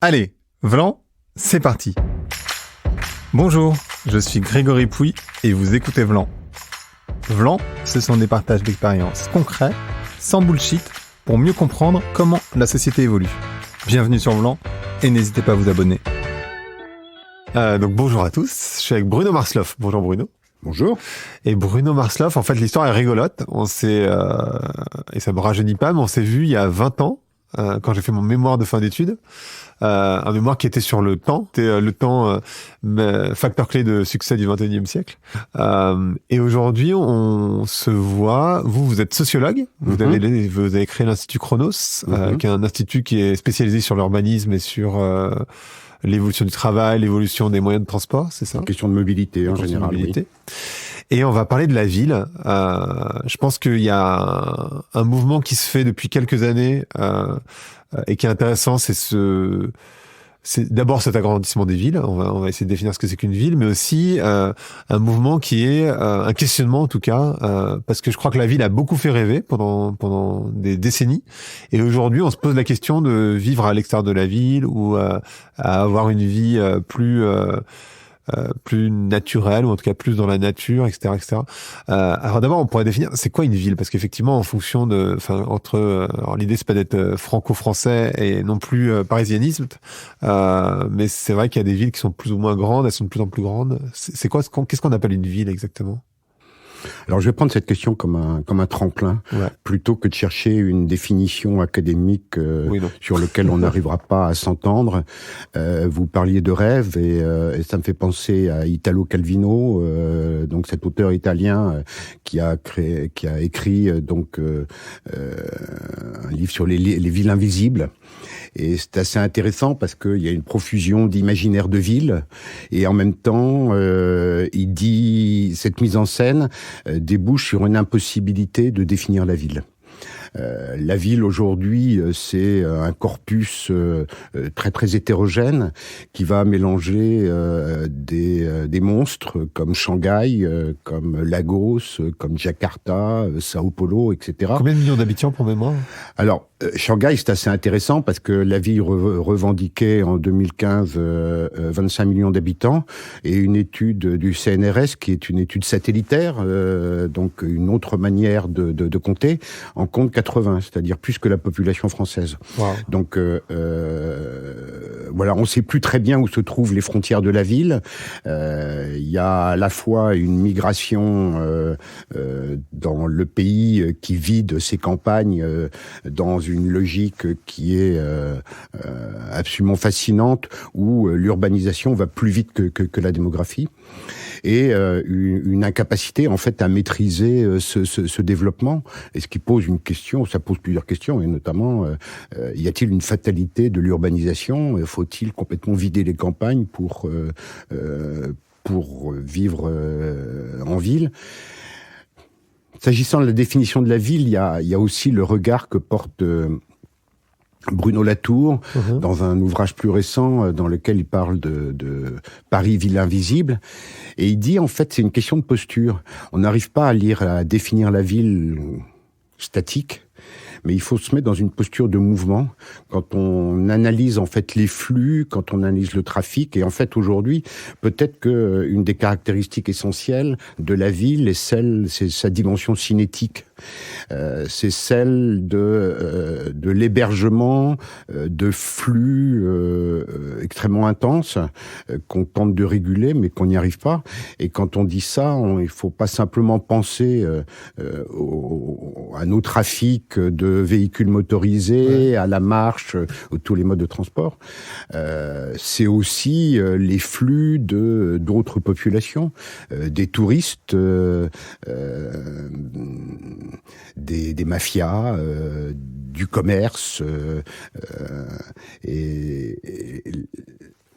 Allez, Vlan, c'est parti. Bonjour, je suis Grégory Pouy et vous écoutez Vlan. Vlan, ce sont des partages d'expériences concrets, sans bullshit, pour mieux comprendre comment la société évolue. Bienvenue sur Vlan et n'hésitez pas à vous abonner. Donc bonjour à tous, je suis avec Bruno Marsloff. Bonjour Bruno. Bonjour. Et Bruno Marsloff, en fait l'histoire est rigolote. On s'est, et ça me rajeunit pas, mais on s'est vu il y a 20 ans, quand j'ai fait mon mémoire de fin d'études. Un mémoire qui était sur le temps. C'était le temps, facteur clé de succès du 21e siècle. Et aujourd'hui, on se voit. Vous êtes sociologue. Vous avez créé l'Institut Chronos, qui est un institut qui est spécialisé sur l'urbanisme et sur l'évolution du travail, l'évolution des moyens de transport, c'est ça? Une question de mobilité en général. Oui. Et on va parler de la ville. Je pense qu'il y a un mouvement qui se fait depuis quelques années et qui est intéressant, c'est d'abord cet agrandissement des villes. On va essayer de définir ce que c'est qu'une ville, mais aussi un mouvement qui est un questionnement en tout cas, parce que je crois que la ville a beaucoup fait rêver pendant des décennies. Et aujourd'hui, on se pose la question de vivre à l'extérieur de la ville ou à avoir une vie plus naturel, ou en tout cas plus dans la nature, etc., etc. Alors d'abord, on pourrait définir, c'est quoi une ville? Parce qu'effectivement, en fonction de, alors l'idée c'est pas d'être franco-français et non plus parisianisme, mais c'est vrai qu'il y a des villes qui sont plus ou moins grandes, elles sont de plus en plus grandes. Qu'est-ce qu'on appelle une ville exactement? Alors, je vais prendre cette question comme un tremplin, plutôt que de chercher une définition académique sur lequel on n'arrivera pas à s'entendre. Vous parliez de rêve et ça me fait penser à Italo Calvino, donc cet auteur italien qui a écrit un livre sur les villes invisibles. Et c'est assez intéressant parce qu'il y a une profusion d'imaginaires de villes et en même temps, il dit cette mise en scène débouche sur une impossibilité de définir la ville. La ville aujourd'hui, c'est un corpus très très hétérogène qui va mélanger des monstres comme Shanghai, comme Lagos, comme Jakarta, Sao Paulo, etc. Combien de millions d'habitants pour mémoire? Alors, Shanghai, c'est assez intéressant parce que la ville revendiquait en 2015 25 millions d'habitants et une étude du CNRS, qui est une étude satellitaire, donc une autre manière de compter, en compte 80, c'est-à-dire plus que la population française. Wow. Donc voilà, on ne sait plus très bien où se trouvent les frontières de la ville. Il y a à la fois une migration dans le pays qui vide ses campagnes dans une logique qui est absolument fascinante, où l'urbanisation va plus vite que la démographie, et une incapacité en fait à maîtriser ce développement, et ce qui pose une question, ça pose plusieurs questions, et notamment y a-t-il une fatalité de l'urbanisation? Faut-il complètement vider les campagnes pour vivre en ville? S'agissant de la définition de la ville, il y a aussi le regard que porte Bruno Latour dans un ouvrage plus récent dans lequel il parle de Paris, ville invisible. Et il dit, en fait, c'est une question de posture. On n'arrive pas à définir la ville statique, mais il faut se mettre dans une posture de mouvement quand on analyse en fait les flux, quand on analyse le trafic. Et en fait aujourd'hui, peut-être que une des caractéristiques essentielles de la ville c'est sa dimension cinétique. C'est celle de l'hébergement de flux extrêmement intenses qu'on tente de réguler, mais qu'on n'y arrive pas. Et quand on dit ça, il faut pas simplement penser à nos trafics de véhicules motorisés, à la marche, tous les modes de transport. C'est aussi les flux d'autres populations, des touristes, des mafias, du commerce, et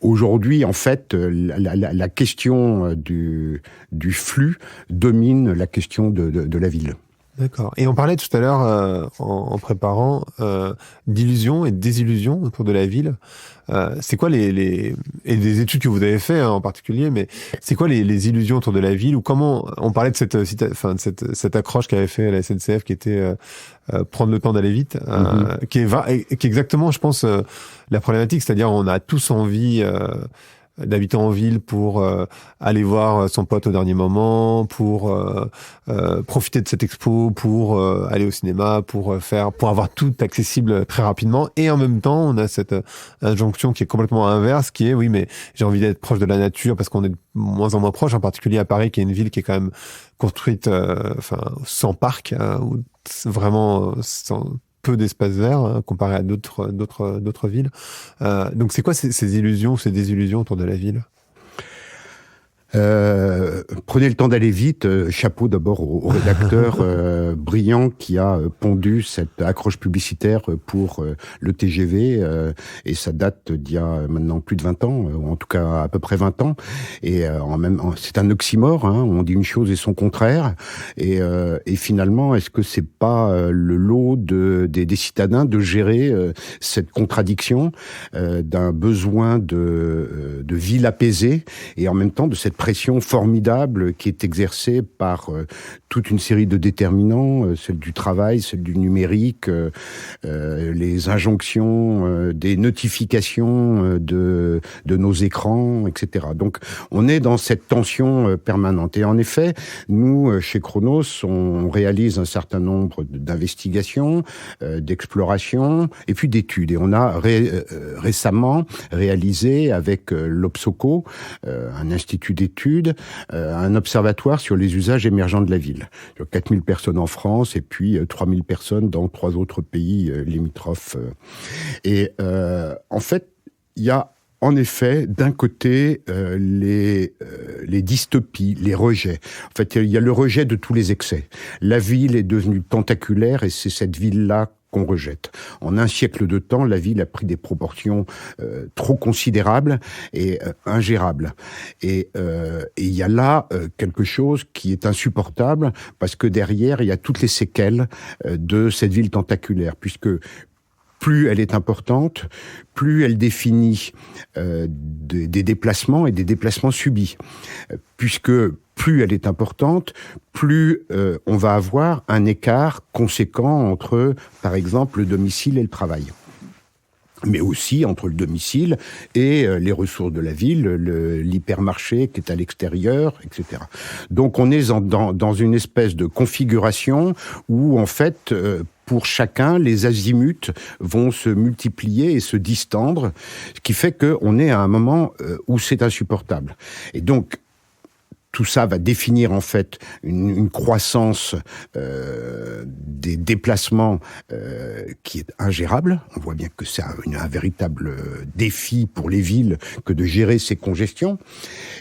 aujourd'hui, en fait, la question du flux domine la question de la ville. D'accord. Et on parlait tout à l'heure, en préparant, d'illusions et de désillusions autour de la ville. C'est quoi et des études que vous avez fait, hein, en particulier, mais c'est quoi les illusions autour de la ville, ou comment on parlait de cette accroche qu'avait fait la SNCF, qui était prendre le temps d'aller vite, qui est exactement, je pense, la problématique, c'est-à-dire on a tous envie d'habiter en ville pour aller voir son pote au dernier moment, pour profiter de cette expo, pour aller au cinéma, pour avoir tout accessible très rapidement. Et en même temps, on a cette injonction qui est complètement inverse, qui est oui, mais j'ai envie d'être proche de la nature, parce qu'on est de moins en moins proche, en particulier à Paris, qui est une ville qui est quand même construite sans parc, ou vraiment sans peu d'espace vert, hein, comparé à d'autres villes. Donc c'est quoi ces illusions, ces désillusions autour de la ville? Prenez le temps d'aller vite. Chapeau d'abord au rédacteur brillant qui a pondu cette accroche publicitaire pour le TGV, et ça date d'il y a maintenant plus de 20 ans, ou en tout cas à peu près 20 ans. Et c'est un oxymore, hein, on dit une chose et son contraire. Et finalement, est-ce que c'est pas le lot des citadins de gérer cette contradiction d'un besoin de ville apaisée, et en même temps de cette pression formidable qui est exercée par toute une série de déterminants, celle du travail, celle du numérique, les injonctions, des notifications de nos écrans, etc. Donc on est dans cette tension permanente. Et en effet, nous, chez Chronos, on réalise un certain nombre d'investigations, d'explorations, et puis d'études. Et on a récemment réalisé avec l'Obsoco, un institut d'études, un observatoire sur les usages émergents de la ville. Sur 4000 personnes en France et puis 3000 personnes dans 3 autres pays limitrophes. Et en fait, il y a en effet, d'un côté, les dystopies, les rejets. En fait, il y a le rejet de tous les excès. La ville est devenue tentaculaire et c'est cette ville-là qu'on rejette. En un siècle de temps, la ville a pris des proportions trop considérables et ingérables. Et il y a là quelque chose qui est insupportable, parce que derrière, il y a toutes les séquelles de cette ville tentaculaire, puisque plus elle est importante, plus elle définit des déplacements et des déplacements subis. Puisque plus elle est importante, plus on va avoir un écart conséquent entre, par exemple, le domicile et le travail. Mais aussi entre le domicile et les ressources de la ville, l'hypermarché qui est à l'extérieur, etc. Donc on est dans une espèce de configuration où, en fait, pour chacun, les azimuts vont se multiplier et se distendre, ce qui fait qu'on est à un moment où c'est insupportable. Et donc, tout ça va définir en fait une croissance des déplacements qui est ingérable. On voit bien que c'est un véritable défi pour les villes que de gérer ces congestions.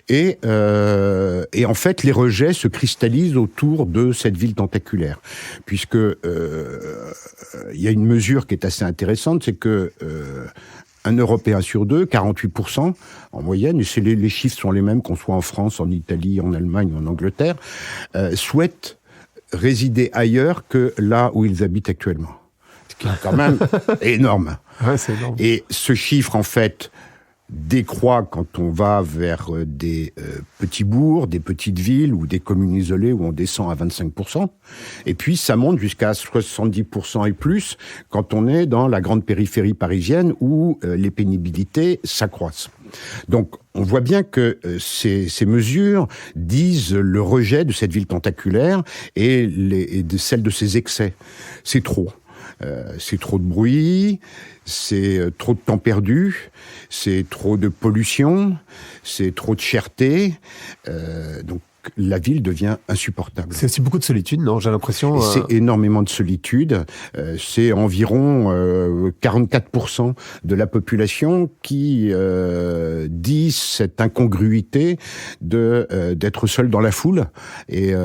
Et en fait, les rejets se cristallisent autour de cette ville tentaculaire, puisque il y a une mesure qui est assez intéressante, c'est que un Européen sur 2, 48% en moyenne, et les chiffres sont les mêmes qu'on soit en France, en Italie, en Allemagne, en Angleterre, souhaitent résider ailleurs que là où ils habitent actuellement. Ce qui est quand même énorme. Ouais, c'est énorme. Et ce chiffre, en fait, décroît quand on va vers des petits bourgs, des petites villes ou des communes isolées où on descend à 25%. Et puis ça monte jusqu'à 70% et plus quand on est dans la grande périphérie parisienne où les pénibilités s'accroissent. Donc on voit bien que ces mesures disent le rejet de cette ville tentaculaire et de celle de ses excès. C'est trop. C'est trop de bruit, c'est trop de temps perdu, c'est trop de pollution, c'est trop de cherté. Donc la ville devient insupportable. C'est aussi beaucoup de solitude, non? J'ai l'impression... C'est énormément de solitude. C'est environ 44% de la population qui dit cette incongruité d'être seul dans la foule. Et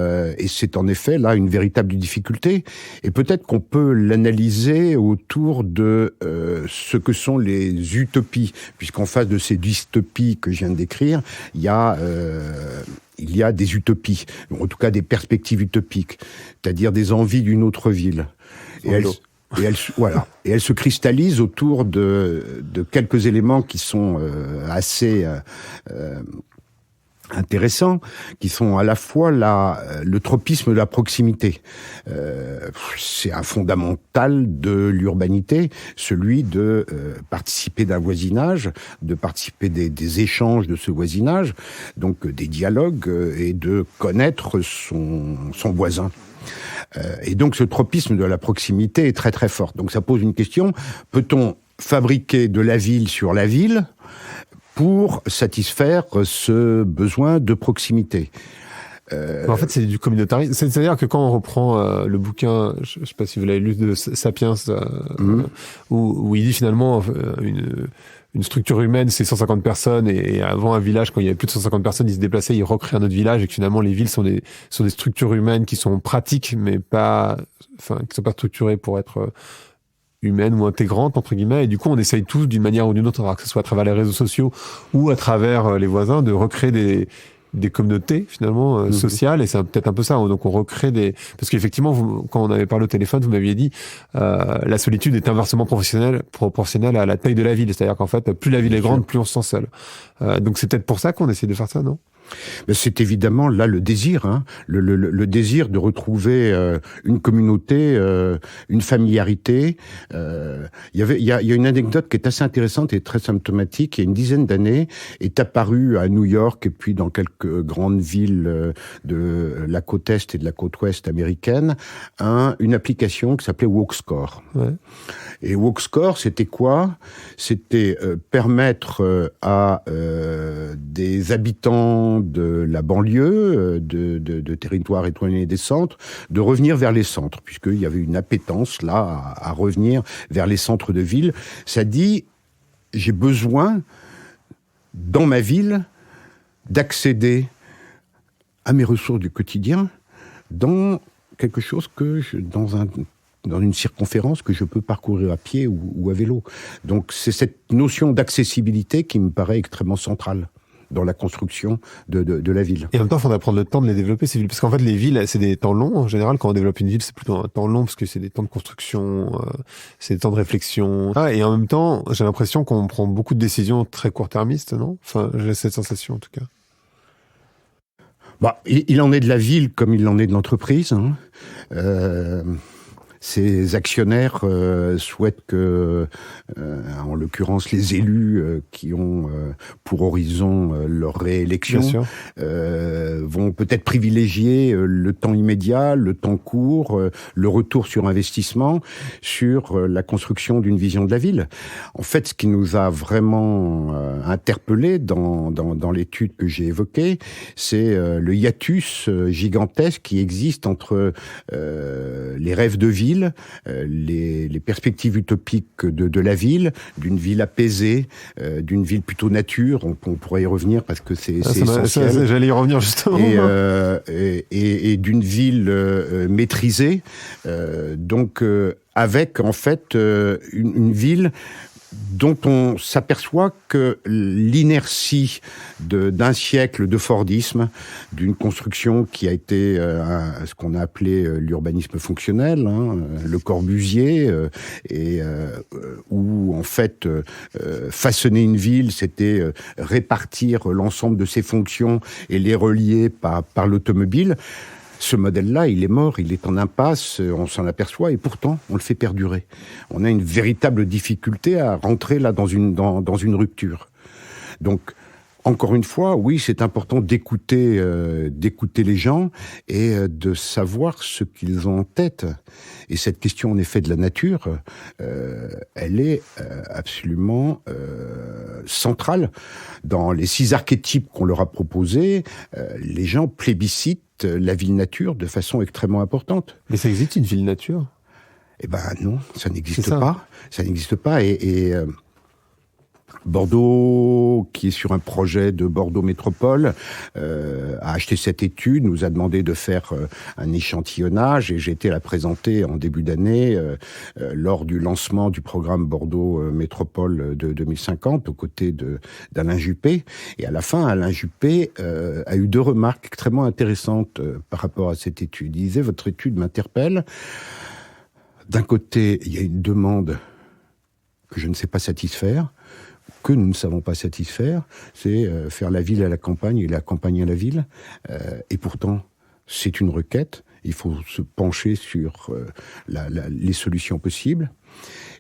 c'est en effet là une véritable difficulté. Et peut-être qu'on peut l'analyser autour de ce que sont les utopies, puisqu'en face de ces dystopies que je viens de décrire, il y a il y a des utopies, en tout cas des perspectives utopiques, c'est-à-dire des envies d'une autre ville. Et elles se cristallisent autour de quelques éléments qui sont assez intéressants, qui sont à la fois le tropisme de la proximité. C'est un fondamental de l'urbanité, celui de participer d'un voisinage, de participer des échanges de ce voisinage, donc des dialogues, et de connaître son voisin. Et donc ce tropisme de la proximité est très très fort. Donc ça pose une question, peut-on fabriquer de la ville sur la ville pour satisfaire ce besoin de proximité? En fait, c'est du communautarisme. C'est-à-dire que quand on reprend le bouquin, je sais pas si vous l'avez lu, de Sapiens, où il dit finalement une structure humaine, c'est 150 personnes, et avant un village, quand il y avait plus de 150 personnes, ils se déplaçaient, ils recréaient un autre village, et que finalement les villes sont des structures humaines qui sont pratiques, mais qui sont pas structurées pour être humaine ou intégrante, entre guillemets, et du coup on essaye tous d'une manière ou d'une autre, que ce soit à travers les réseaux sociaux ou à travers les voisins, de recréer des communautés finalement sociales, et c'est peut-être un peu ça, donc on recrée parce qu'effectivement quand on avait parlé au téléphone, vous m'aviez dit la solitude est inversement proportionnelle à la taille de la ville, c'est-à-dire qu'en fait plus la ville est grande, plus on se sent seul, donc c'est peut-être pour ça qu'on essaie de faire ça, non? C'est évidemment là le désir, le désir de retrouver une communauté, une familiarité. Il y a une anecdote qui est assez intéressante et très symptomatique. Il y a une dizaine d'années, est apparue à New York et puis dans quelques grandes villes de la côte est et de la côte ouest américaine, une application qui s'appelait WalkScore. Ouais. Et WalkScore, c'était quoi? C'était permettre à des habitants de la banlieue, de territoires éloignés des centres, de revenir vers les centres, puisqu'il y avait une appétence là à revenir vers les centres de ville. Ça dit, j'ai besoin, dans ma ville, d'accéder à mes ressources du quotidien dans quelque chose dans une circonférence que je peux parcourir à pied ou à vélo. Donc c'est cette notion d'accessibilité qui me paraît extrêmement centrale dans la construction de la ville. Et en même temps, il faudrait prendre le temps de les développer, ces villes. Parce qu'en fait, les villes, c'est des temps longs. En général, quand on développe une ville, c'est plutôt un temps long, parce que c'est des temps de construction, c'est des temps de réflexion. Et en même temps, j'ai l'impression qu'on prend beaucoup de décisions très court-termistes, non? Enfin, j'ai cette sensation, en tout cas. Il en est de la ville comme il en est de l'entreprise. Ces actionnaires souhaitent que, en l'occurrence les élus qui ont pour horizon leur réélection, vont peut-être privilégier le temps immédiat, le temps court, le retour sur investissement, sur la construction d'une vision de la ville. En fait, ce qui nous a vraiment interpellés dans l'étude que j'ai évoquée, c'est le hiatus gigantesque qui existe entre les rêves de ville, les perspectives utopiques de la ville, d'une ville apaisée, d'une ville plutôt nature. On pourrait y revenir parce que c'est essentiel. J'allais y revenir justement. Et d'une ville maîtrisée. Donc avec en fait une ville dont on s'aperçoit que l'inertie d'un siècle de Fordisme, d'une construction qui a été ce qu'on a appelé l'urbanisme fonctionnel, le Corbusier, où en fait façonner une ville, c'était répartir l'ensemble de ses fonctions et les relier par l'automobile. Ce modèle-là, il est mort, il est en impasse, on s'en aperçoit, et pourtant, on le fait perdurer. On a une véritable difficulté à rentrer là dans une rupture. Donc, encore une fois, oui, c'est important d'écouter les gens et de savoir ce qu'ils ont en tête. Et cette question, en effet, de la nature, elle est absolument centrale. Dans les 6 archétypes qu'on leur a proposés, les gens plébiscitent la ville nature de façon extrêmement importante. Mais ça existe une ville nature? Eh ben non, ça n'existe pas. Ça n'existe pas. Et Bordeaux, qui est sur un projet de Bordeaux Métropole, a acheté cette étude, nous a demandé de faire un échantillonnage et j'ai été la présenter en début d'année lors du lancement du programme Bordeaux Métropole de 2050 aux côtés d'Alain Juppé. Et à la fin, Alain Juppé a eu 2 remarques extrêmement intéressantes par rapport à cette étude. Il disait « Votre étude m'interpelle. D'un côté, il y a une demande que je ne sais pas satisfaire, que nous ne savons pas satisfaire, c'est faire la ville à la campagne et la campagne à la ville. Et pourtant, c'est une requête. Il faut se pencher sur les solutions possibles.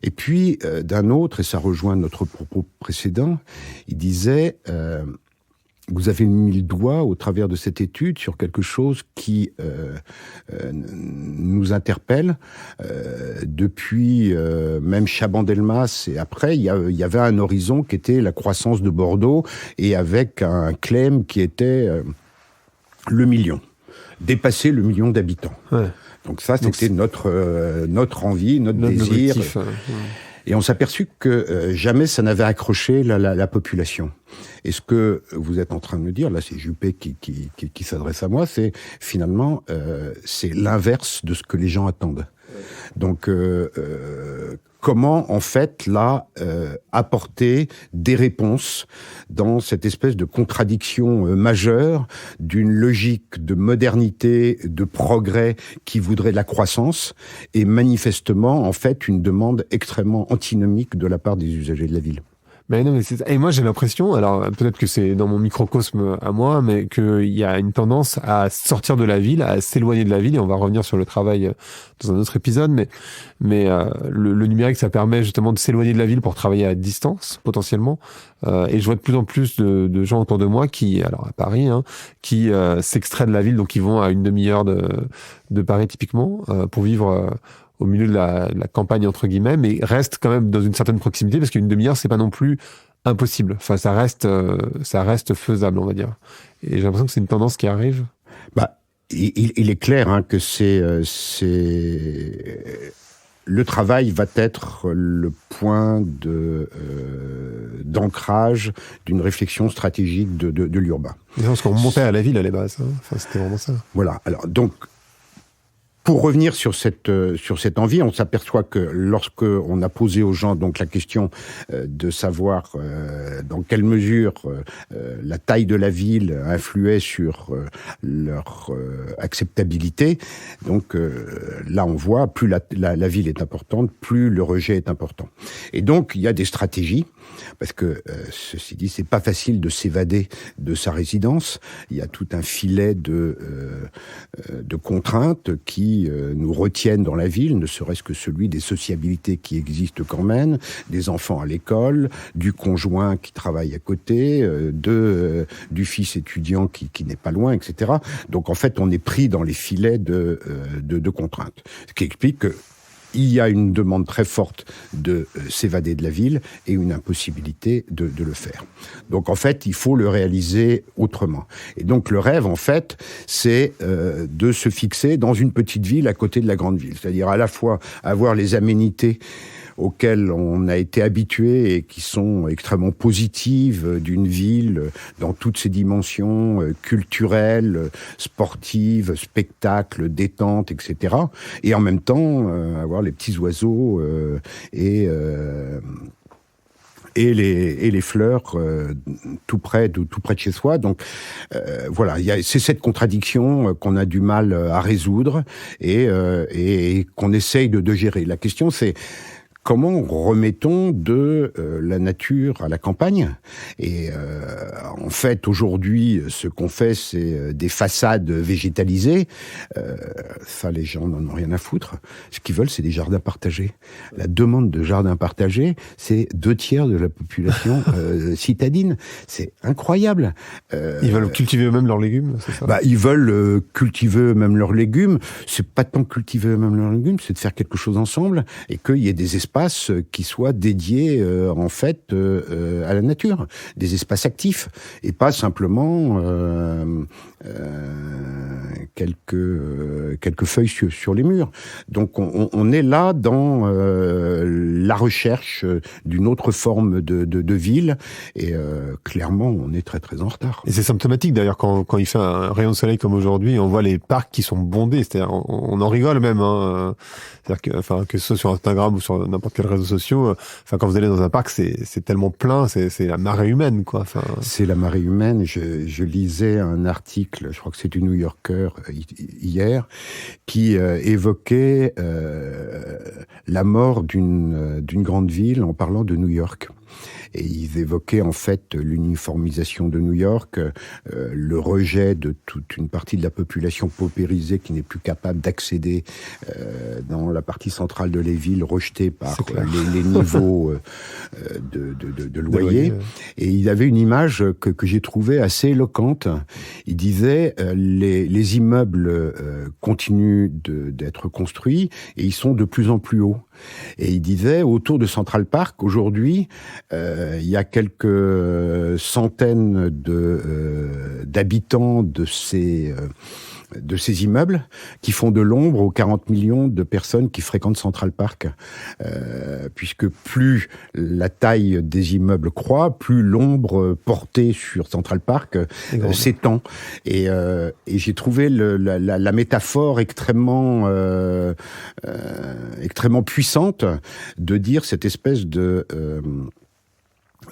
Et puis, d'un autre, et ça rejoint notre propos précédent, il disait... vous avez mis le doigt au travers de cette étude sur quelque chose qui nous interpelle. Depuis même Chaban-Delmas et après, il y avait un horizon qui était la croissance de Bordeaux et avec un claim qui était le million, dépasser le million d'habitants. Ouais. Donc ça, c'était notre envie, notre désir. Objectif, Et on s'est aperçu que jamais ça n'avait accroché la population. Et ce que vous êtes en train de me dire, là c'est Juppé qui s'adresse à moi, c'est finalement c'est l'inverse de ce que les gens attendent. Donc comment en fait là apporter des réponses dans cette espèce de contradiction majeure d'une logique de modernité, de progrès qui voudrait de la croissance et manifestement en fait une demande extrêmement antinomique de la part des usagers de la ville. Mais non, mais et moi j'ai l'impression, alors peut-être que c'est dans mon microcosme à moi, mais qu'il y a une tendance à sortir de la ville, à s'éloigner de la ville, et on va revenir sur le travail dans un autre épisode, mais le numérique, ça permet justement de s'éloigner de la ville pour travailler à distance, potentiellement, et je vois de plus en plus de gens autour de moi qui, alors à Paris, qui s'extraient de la ville, donc ils vont à une demi-heure de Paris typiquement, pour vivre au milieu de la campagne, entre guillemets, mais reste quand même dans une certaine proximité, parce qu'une demi-heure, c'est pas non plus impossible. Enfin, ça reste faisable, on va dire. Et j'ai l'impression que c'est une tendance qui arrive. Bah, il est clair que c'est le travail va être le point d'ancrage d'une réflexion stratégique de l'urbain. Parce qu'on montait à la ville à la base. Enfin, c'était vraiment ça. Voilà. Alors, donc, pour revenir sur cette envie, on s'aperçoit que lorsque on a posé aux gens donc la question de savoir dans quelle mesure la taille de la ville influait sur leur acceptabilité, donc là on voit plus la ville est importante, plus le rejet est important. Et donc il y a des stratégies. Parce que, ceci dit, c'est pas facile de s'évader de sa résidence. Il y a tout un filet de contraintes qui nous retiennent dans la ville, ne serait-ce que celui des sociabilités qui existent quand même, des enfants à l'école, du conjoint qui travaille à côté, du fils étudiant qui n'est pas loin, etc. Donc en fait, on est pris dans les filets de contraintes. Ce qui explique que il y a une demande très forte de s'évader de la ville et une impossibilité de le faire. Donc en fait, il faut le réaliser autrement. Et donc le rêve, en fait, c'est de se fixer dans une petite ville à côté de la grande ville. C'est-à-dire à la fois avoir les aménités auxquelles on a été habitué et qui sont extrêmement positives d'une ville dans toutes ses dimensions culturelles, sportives, spectacles, détente, etc. Et en même temps, avoir les petits oiseaux et les fleurs tout près de chez soi. Donc voilà, c'est cette contradiction qu'on a du mal à résoudre et qu'on essaye de gérer. La question, c'est comment remettons de la nature à la campagne ? Et en fait, aujourd'hui, ce qu'on fait, c'est des façades végétalisées. Ça, les gens n'en ont rien à foutre. Ce qu'ils veulent, c'est des jardins partagés. La demande de jardins partagés, c'est 2/3 de la population citadine. C'est incroyable. Ils veulent cultiver eux-mêmes leurs légumes, c'est ça ? Ils veulent cultiver eux-mêmes leurs légumes. C'est pas tant cultiver eux-mêmes leurs légumes, c'est de faire quelque chose ensemble et qu'il y ait des espaces espaces qui soient dédiés en fait à la nature, des espaces actifs et pas simplement quelques feuilles sur les murs. Donc on est là dans la recherche d'une autre forme de ville et clairement on est très très en retard. Et c'est symptomatique d'ailleurs quand il fait un rayon de soleil comme aujourd'hui, on voit les parcs qui sont bondés, c'est-à-dire on en rigole même, hein. C'est-à-dire que ce soit sur Instagram ou sur n'importe quel réseau social, quand vous allez dans un parc, c'est tellement plein, c'est la marée humaine, quoi. C'est la marée humaine. Je lisais un article, je crois que c'est du New Yorker hier, qui évoquait la mort d'une grande ville en parlant de New York. Et ils évoquaient en fait l'uniformisation de New York, le rejet de toute une partie de la population paupérisée qui n'est plus capable d'accéder dans la partie centrale de les villes, rejetée par les niveaux de loyer. Et il avait une image que j'ai trouvée assez éloquente. Il disait les immeubles continuent d'être construits et ils sont de plus en plus hauts. Et il disait, autour de Central Park, aujourd'hui, il y a quelques centaines d'habitants de ces immeubles qui font de l'ombre aux 40 millions de personnes qui fréquentent Central Park. Puisque plus la taille des immeubles croît, plus l'ombre portée sur Central Park s'étend. Et j'ai trouvé la métaphore extrêmement puissante de dire cette espèce de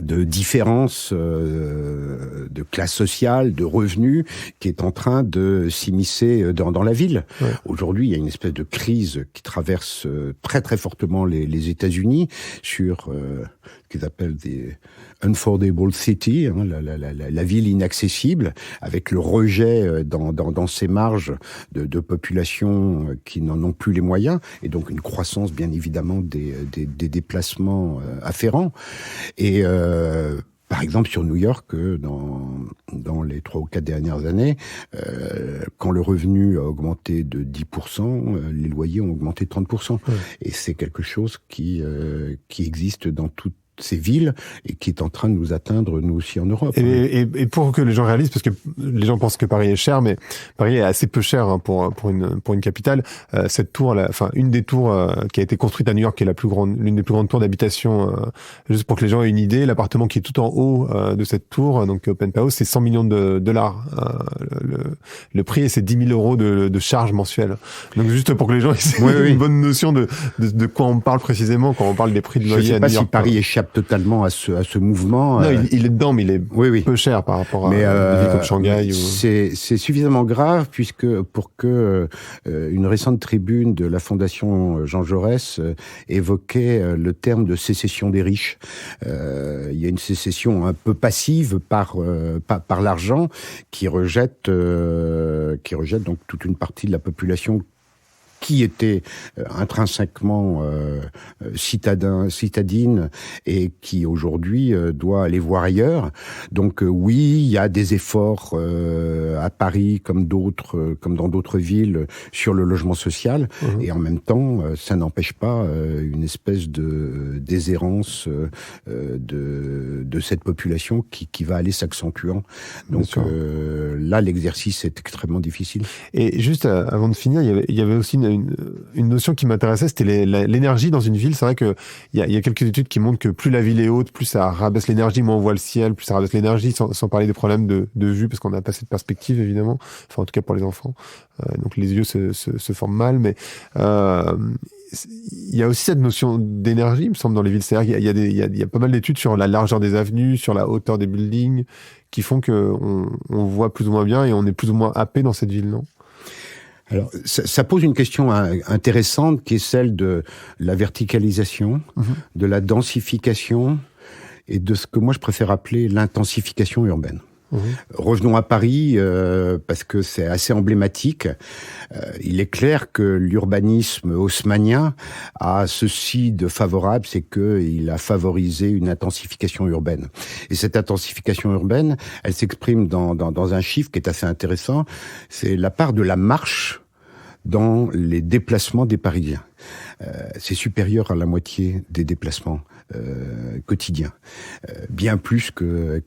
différence de classe sociale, de revenus, qui est en train de s'immiscer dans la ville. Ouais. Aujourd'hui, il y a une espèce de crise qui traverse très très fortement les États-Unis sur ce qu'ils appellent des unaffordable city, hein, la ville inaccessible, avec le rejet dans ses marges de populations qui n'en ont plus les moyens, et donc une croissance bien évidemment des déplacements afférents. Et par exemple, sur New York, dans les 3 ou 4 dernières années, quand le revenu a augmenté de 10%, les loyers ont augmenté de 30%. Ouais. Et c'est quelque chose qui existe dans toutes ces villes et qui est en train de nous atteindre nous aussi en Europe. Et pour que les gens réalisent, parce que les gens pensent que Paris est cher, mais Paris est assez peu cher hein, pour une capitale. Cette tour, une des tours qui a été construite à New York, qui est l'une des plus grandes tours d'habitation, juste pour que les gens aient une idée, l'appartement qui est tout en haut de cette tour, donc Open House, c'est 100 millions de dollars. Le prix, c'est 10 000 euros de charge mensuelle. Donc juste pour que les gens aient une bonne notion de quoi on parle précisément quand on parle des prix de loyer à New York. Je ne sais pas si Paris échappe totalement à ce mouvement. Non, il est dedans, mais il est peu cher par rapport à des villes comme Shanghai. C'est suffisamment grave puisque pour que une récente tribune de la Fondation Jean Jaurès évoquait le terme de sécession des riches. Il y a une sécession un peu passive par l'argent qui rejette donc toute une partie de la population qui était intrinsèquement citadine et qui aujourd'hui doit aller voir ailleurs. Donc oui, il y a des efforts à Paris comme dans d'autres villes sur le logement social, et en même temps, ça n'empêche pas une espèce de déshérence de cette population qui va aller s'accentuant. Donc là, l'exercice est extrêmement difficile. Et juste avant de finir, il y avait aussi une notion qui m'intéressait, c'était l'énergie dans une ville. C'est vrai que il y a quelques études qui montrent que plus la ville est haute, plus ça rabaisse l'énergie, moins on voit le ciel, plus ça rabaisse l'énergie, sans parler des problèmes de vue, parce qu'on n'a pas cette perspective, évidemment. Enfin, en tout cas pour les enfants. Donc les yeux se forment mal, mais il y a aussi cette notion d'énergie, il me semble, dans les villes. C'est-à-dire qu'il y a pas mal d'études sur la largeur des avenues, sur la hauteur des buildings, qui font qu'on voit plus ou moins bien et on est plus ou moins happé dans cette ville, non ? Alors, ça pose une question intéressante qui est celle de la verticalisation, de la densification et de ce que moi je préfère appeler l'intensification urbaine. Revenons à Paris, parce que c'est assez emblématique. Il est clair que l'urbanisme haussmannien a ceci de favorable, c'est qu'il a favorisé une intensification urbaine. Et cette intensification urbaine, elle s'exprime dans un chiffre qui est assez intéressant. C'est la part de la marche dans les déplacements des Parisiens. C'est supérieur à la moitié des déplacements quotidiens, bien plus que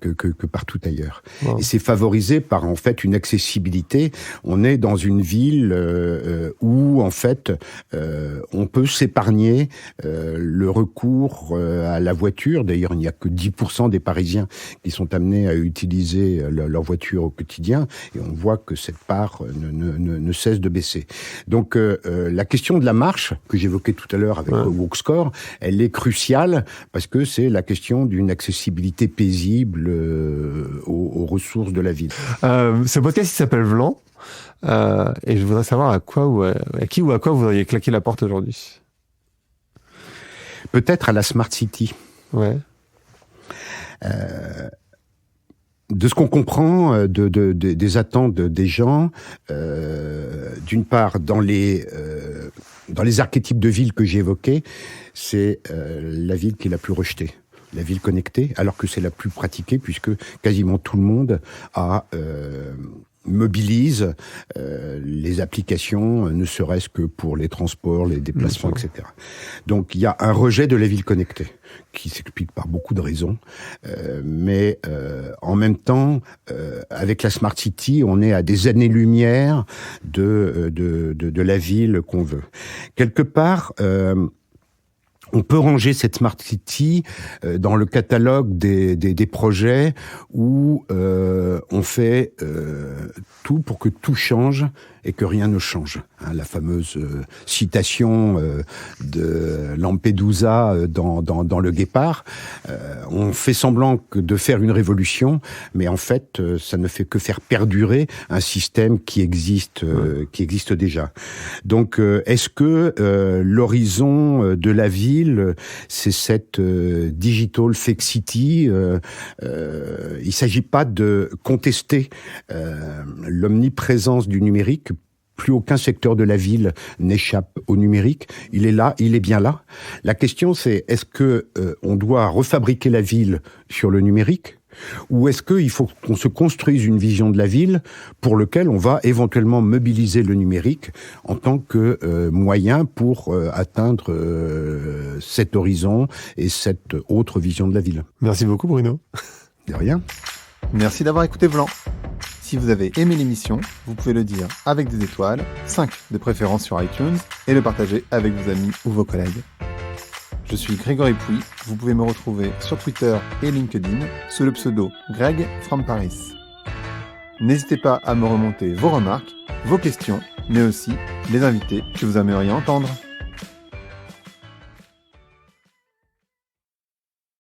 partout ailleurs. Wow. Et c'est favorisé par en fait une accessibilité. On est dans une ville où en fait on peut s'épargner le recours à la voiture. D'ailleurs, il n'y a que 10% des Parisiens qui sont amenés à utiliser leur voiture au quotidien, et on voit que cette part ne cesse de baisser. Donc la question de la marche que j'évoquais tout à l'heure avec Walkscore, elle est cruciale parce que c'est la question d'une accessibilité paisible aux ressources de la ville. Ce podcast, il s'appelle Vlan, et je voudrais savoir à qui ou à quoi vous auriez claqué la porte aujourd'hui. Peut-être à la Smart City. Ouais. De ce qu'on comprend des attentes des gens, d'une part dans les archétypes de ville que j'ai évoqués, c'est la ville qui est la plus rejetée, la ville connectée, alors que c'est la plus pratiquée puisque quasiment tout le monde mobilise les applications, ne serait-ce que pour les transports, les déplacements, etc. Donc il y a un rejet de la ville connectée qui s'explique par beaucoup de raisons, mais en même temps, avec la Smart City, on est à des années-lumière de la ville qu'on veut. Quelque part, on peut ranger cette Smart City dans le catalogue des projets où on fait tout pour que tout change et que rien ne change. La fameuse citation de Lampedusa dans Le Guépard. On fait semblant de faire une révolution, mais en fait, ça ne fait que faire perdurer un système qui existe déjà. Donc, est-ce que l'horizon de la ville, c'est cette digital fake city? Il s'agit pas de contester l'omniprésence du numérique. Plus aucun secteur de la ville n'échappe au numérique. Il est là, il est bien là. La question, c'est est-ce que on doit refabriquer la ville sur le numérique, ou est-ce qu'il faut qu'on se construise une vision de la ville pour lequel on va éventuellement mobiliser le numérique en tant que moyen pour atteindre cet horizon et cette autre vision de la ville. Merci beaucoup, Bruno. De rien. Merci d'avoir écouté Vlan. Si vous avez aimé l'émission, vous pouvez le dire avec des étoiles, 5 de préférence sur iTunes, et le partager avec vos amis ou vos collègues. Je suis Grégory Pouy, vous pouvez me retrouver sur Twitter et LinkedIn sous le pseudo Greg from Paris. N'hésitez pas à me remonter vos remarques, vos questions, mais aussi les invités que vous aimeriez entendre.